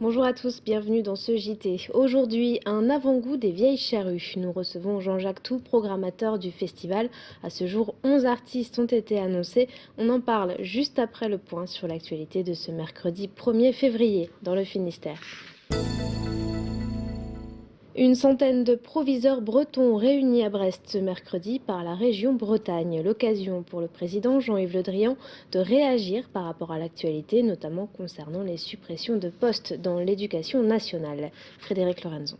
Bonjour à tous, bienvenue dans ce JT. Aujourd'hui, un avant-goût des vieilles charrues. Nous recevons Jean-Jacques Tout, programmateur du festival. À ce jour, 11 artistes ont été annoncés. On en parle juste après le point sur l'actualité de ce mercredi 1er février dans le Finistère. Une centaine de proviseurs bretons réunis à Brest ce mercredi par la région Bretagne. L'occasion pour le président Jean-Yves Le Drian de réagir par rapport à l'actualité, notamment concernant les suppressions de postes dans l'éducation nationale. Frédéric Lorenzo.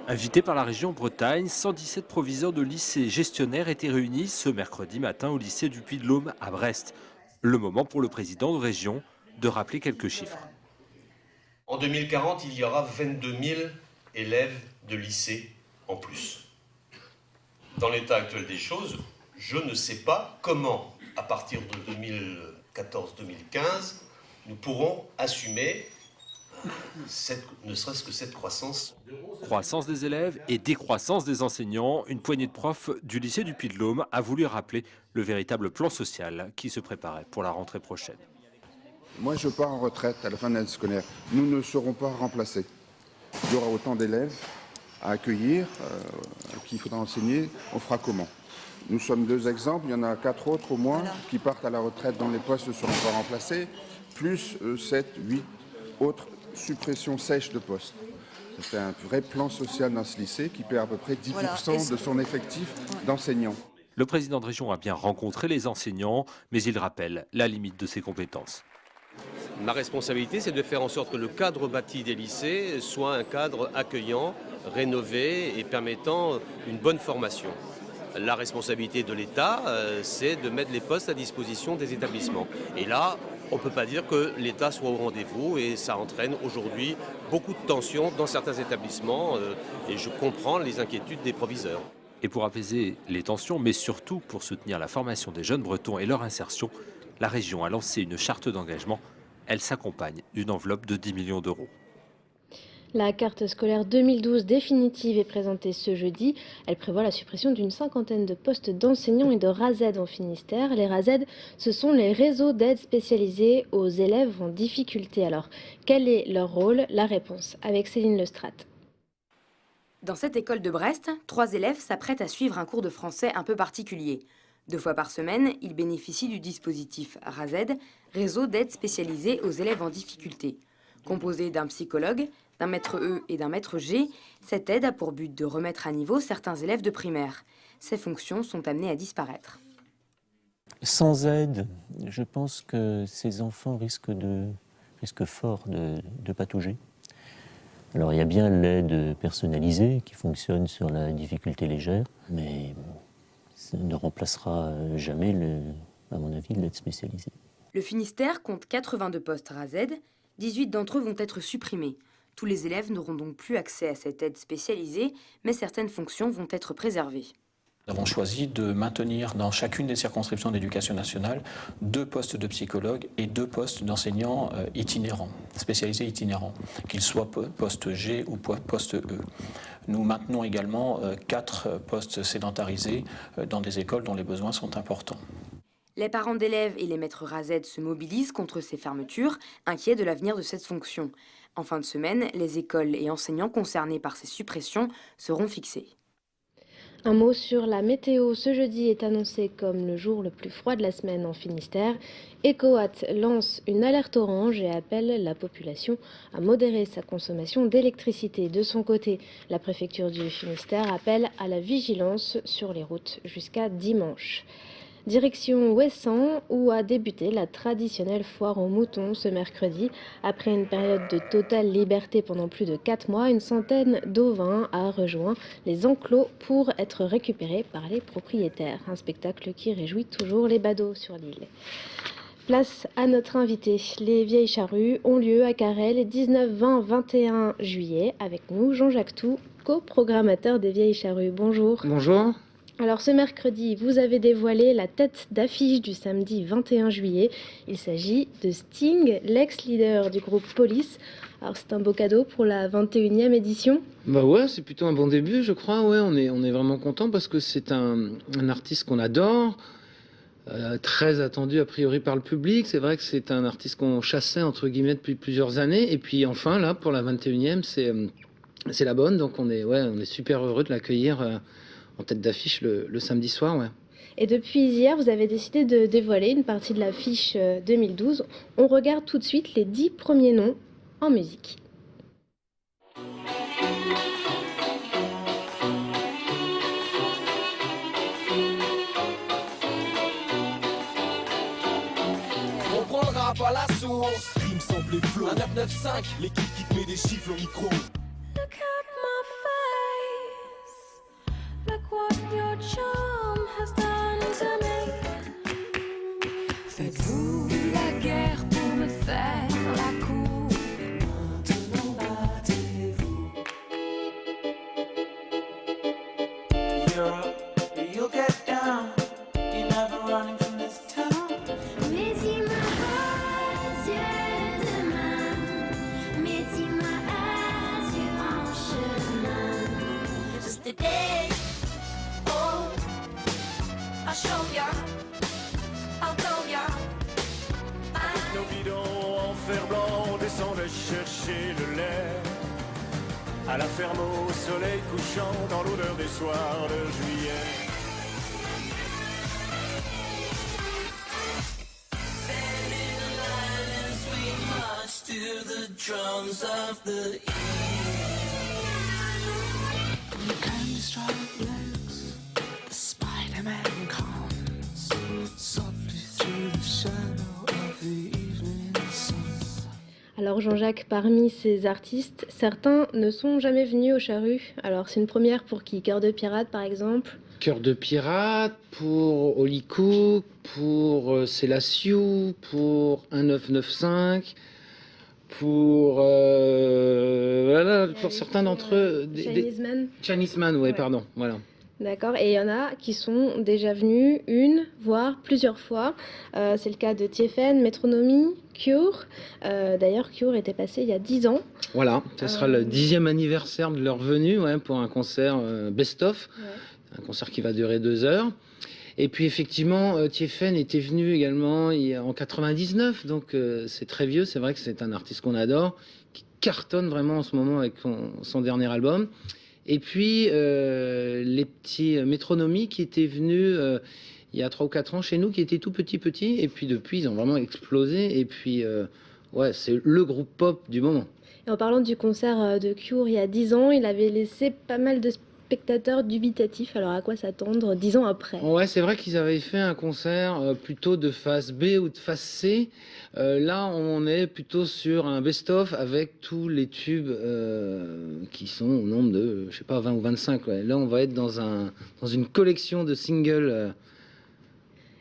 Invités par la région Bretagne, 117 proviseurs de lycées gestionnaires étaient réunis ce mercredi matin au lycée du Puy-de-Dôme à Brest. Le moment pour le président de région de rappeler quelques chiffres. En 2040, il y aura 22 000 élèves de lycée en plus. Dans l'état actuel des choses, je ne sais pas comment, à partir de 2014-2015, nous pourrons assumer ne serait-ce que cette croissance. Croissance des élèves et décroissance des enseignants, une poignée de profs du lycée du Puy-de-Dôme a voulu rappeler le véritable plan social qui se préparait pour la rentrée prochaine. Moi, je pars en retraite à la fin de l'année scolaire. Nous ne serons pas remplacés. Il y aura autant d'élèves à accueillir, à qui il faudra enseigner. On fera comment? Nous sommes 2 exemples. Il y en a 4 autres au moins qui partent à la retraite dont les postes ne seront pas remplacés, plus 7, 8 autres suppressions sèches de postes. C'est un vrai plan social dans ce lycée qui perd à peu près 10% de son effectif d'enseignants. Le président de région a bien rencontré les enseignants, mais il rappelle la limite de ses compétences. Ma responsabilité, c'est de faire en sorte que le cadre bâti des lycées soit un cadre accueillant, rénové et permettant une bonne formation. La responsabilité de l'État, c'est de mettre les postes à disposition des établissements. Et là, on ne peut pas dire que l'État soit au rendez-vous et ça entraîne aujourd'hui beaucoup de tensions dans certains établissements et je comprends les inquiétudes des proviseurs. Et pour apaiser les tensions, mais surtout pour soutenir la formation des jeunes Bretons et leur insertion, la région a lancé une charte d'engagement. Elle s'accompagne d'une enveloppe de 10 millions d'euros. La carte scolaire 2012 définitive est présentée ce jeudi. Elle prévoit la suppression d'une 50aine de postes d'enseignants et de RASED en Finistère. Les RASED, ce sont les réseaux d'aide spécialisés aux élèves en difficulté. Alors, quel est leur rôle? La réponse avec Céline Lestrade. Dans cette école de Brest, 3 élèves s'apprêtent à suivre un cours de français un peu particulier. 2 fois par semaine, ils bénéficient du dispositif RASED, réseau d'aide spécialisée aux élèves en difficulté. Composé d'un psychologue, d'un maître E et d'un maître G, cette aide a pour but de remettre à niveau certains élèves de primaire. Ces fonctions sont amenées à disparaître. Sans aide, je pense que ces enfants risquent fort de patauger. Alors il y a bien l'aide personnalisée qui fonctionne sur la difficulté légère, mais ça ne remplacera jamais, à mon avis, l'aide spécialisée. Le Finistère compte 82 postes RASED, 18 d'entre eux vont être supprimés. Tous les élèves n'auront donc plus accès à cette aide spécialisée, mais certaines fonctions vont être préservées. Nous avons choisi de maintenir dans chacune des circonscriptions d'éducation nationale 2 postes de psychologues et 2 postes d'enseignants itinérants, spécialisés itinérants, qu'ils soient poste G ou poste E. Nous maintenons également 4 postes sédentarisés dans des écoles dont les besoins sont importants. Les parents d'élèves et les maîtres RASED se mobilisent contre ces fermetures, inquiets de l'avenir de cette fonction. En fin de semaine, les écoles et enseignants concernés par ces suppressions seront fixés. Un mot sur la météo. Ce jeudi est annoncé comme le jour le plus froid de la semaine en Finistère. EcoWatt lance une alerte orange et appelle la population à modérer sa consommation d'électricité. De son côté, la préfecture du Finistère appelle à la vigilance sur les routes jusqu'à dimanche. Direction Ouessant, où a débuté la traditionnelle foire aux moutons ce mercredi. Après une période de totale liberté pendant plus de 4 mois, une centaine d'ovins a rejoint les enclos pour être récupérés par les propriétaires. Un spectacle qui réjouit toujours les badauds sur l'île. Place à notre invité. Les vieilles charrues ont lieu à Carhaix les 19, 20, 21 juillet. Avec nous, Jean-Jacques Tout, co-programmateur des vieilles charrues. Bonjour. Bonjour. Alors ce mercredi, vous avez dévoilé la tête d'affiche du samedi 21 juillet. Il s'agit de Sting, l'ex-leader du groupe Police. Alors c'est un beau cadeau pour la 21e édition. Bah ouais, c'est plutôt un bon début, je crois. Ouais, on est vraiment content parce que c'est un artiste qu'on adore, très attendu a priori par le public. C'est vrai que c'est un artiste qu'on chassait entre guillemets depuis plusieurs années. Et puis enfin là, pour la 21e, c'est la bonne. Donc on est super heureux de l'accueillir en tête d'affiche le samedi soir. Ouais. Et depuis hier, vous avez décidé de dévoiler une partie de l'affiche 2012. On regarde tout de suite les 10 premiers noms en musique. On prend le rap à la source, rime sample et flow. Un 995, l'équipe qui te met des chiffres au micro. Look at my face, look what your charm has done to me. Faites-vous la guerre pour me faire la cour? Maintenant battez-vous. Europe, you'll get down. You're never running from this town. Mais dis-moi adieu demain, mais dis-moi adieu en chemin. Just a day, oh, I'll show ya, I'll go ya. Nos bidons en fer blanc, on descendait chercher le lait. À la ferme au soleil couchant, dans l'odeur des soirs de juillet. To the drums of the The candy striped legs, the Spider-Man comes softly through the shadow of the evening sun. Alors Jean-Jacques, parmi ces artistes, certains ne sont jamais venus au Charru. Alors c'est une première pour qui? Cœur de pirate par exemple? Cœur de pirate, pour Holly Cook, pour Célassiou, pour 1995, pour voilà, pour certains d'entre eux. Chinese Man. Chinese Man, ouais, pardon, voilà. D'accord, et il y en a qui sont déjà venus une, voire plusieurs fois. C'est le cas de Tiefen, Métronomie, Cure. D'ailleurs, Cure était passé il y a 10 ans. Voilà, ce sera le 10e anniversaire de leur venue, ouais, pour un concert best-of, un concert qui va durer 2 heures. Et puis effectivement, Tiefen était venu également en 99, donc c'est très vieux. C'est vrai que c'est un artiste qu'on adore, qui cartonne vraiment en ce moment avec son dernier album. Et puis les petits Métronomies qui étaient venus il y a 3 ou 4 ans chez nous, qui étaient tout petits, et puis depuis ils ont vraiment explosé. Et puis ouais, c'est le groupe pop du moment. Et en parlant du concert de Cure il y a 10 ans, il avait laissé pas mal de spectateurs dubitatifs. Alors à quoi s'attendre 10 ans après? Ouais, c'est vrai qu'ils avaient fait un concert plutôt de phase B ou de phase C. Là, on est plutôt sur un best-of avec tous les tubes qui sont au nombre de, je sais pas, 20 ou 25. Ouais. Là, on va être dans une collection de singles.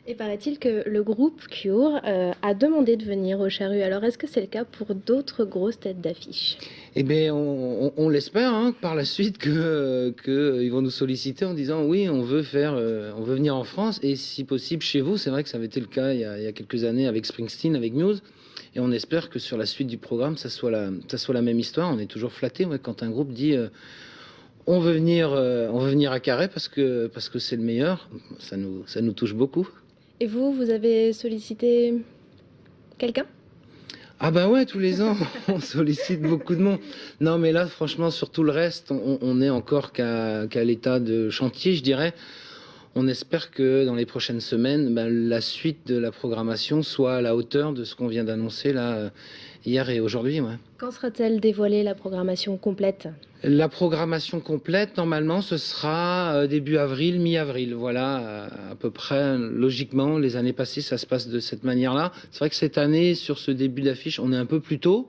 Et paraît-il que le groupe Cure a demandé de venir au Charru. Alors est-ce que c'est le cas pour d'autres grosses têtes d'affiche? Eh bien, on l'espère par la suite qu'ils vont nous solliciter en disant oui, on veut venir en France et si possible chez vous. C'est vrai que ça avait été le cas il y a quelques années avec Springsteen, avec Muse. Et on espère que sur la suite du programme, ça soit la même histoire. On est toujours flatté quand un groupe dit on veut venir à Carhaix parce que c'est le meilleur. Ça nous touche beaucoup. Et vous avez sollicité quelqu'un? Ah bah ouais, tous les ans, on sollicite beaucoup de monde. Non mais là, franchement, sur tout le reste, on est encore qu'à l'état de chantier, je dirais. On espère que dans les prochaines semaines, la suite de la programmation soit à la hauteur de ce qu'on vient d'annoncer là hier et aujourd'hui. Ouais. Quand sera-t-elle dévoilée la programmation complète? La programmation complète, normalement, ce sera début avril, mi-avril. Voilà, à peu près, logiquement, les années passées, ça se passe de cette manière-là. C'est vrai que cette année, sur ce début d'affiche, on est un peu plus tôt.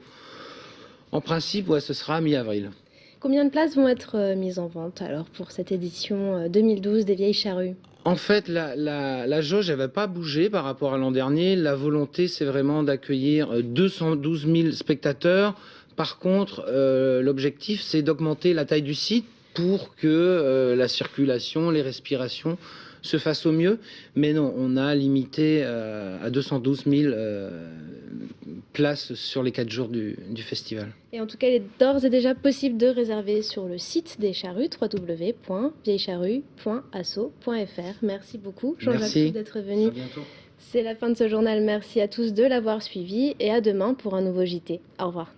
En principe, ouais, ce sera mi-avril. Combien de places vont être mises en vente alors pour cette édition 2012 des Vieilles Charrues? En fait, la jauge, elle va pas bouger par rapport à l'an dernier. La volonté, c'est vraiment d'accueillir 212 000 spectateurs. Par contre, l'objectif, c'est d'augmenter la taille du site pour que la circulation, les respirations se fasse au mieux. Mais non, on a limité à 212 000 places sur les 4 jours du festival. Et en tout cas, il est d'ores et déjà possible de réserver sur le site des Charrues, www.vieillecharrues.asso.fr. Merci beaucoup, Jean-Jacques, Merci. d'être venu. À bientôt. C'est la fin de ce journal. Merci à tous de l'avoir suivi et à demain pour un nouveau JT. Au revoir.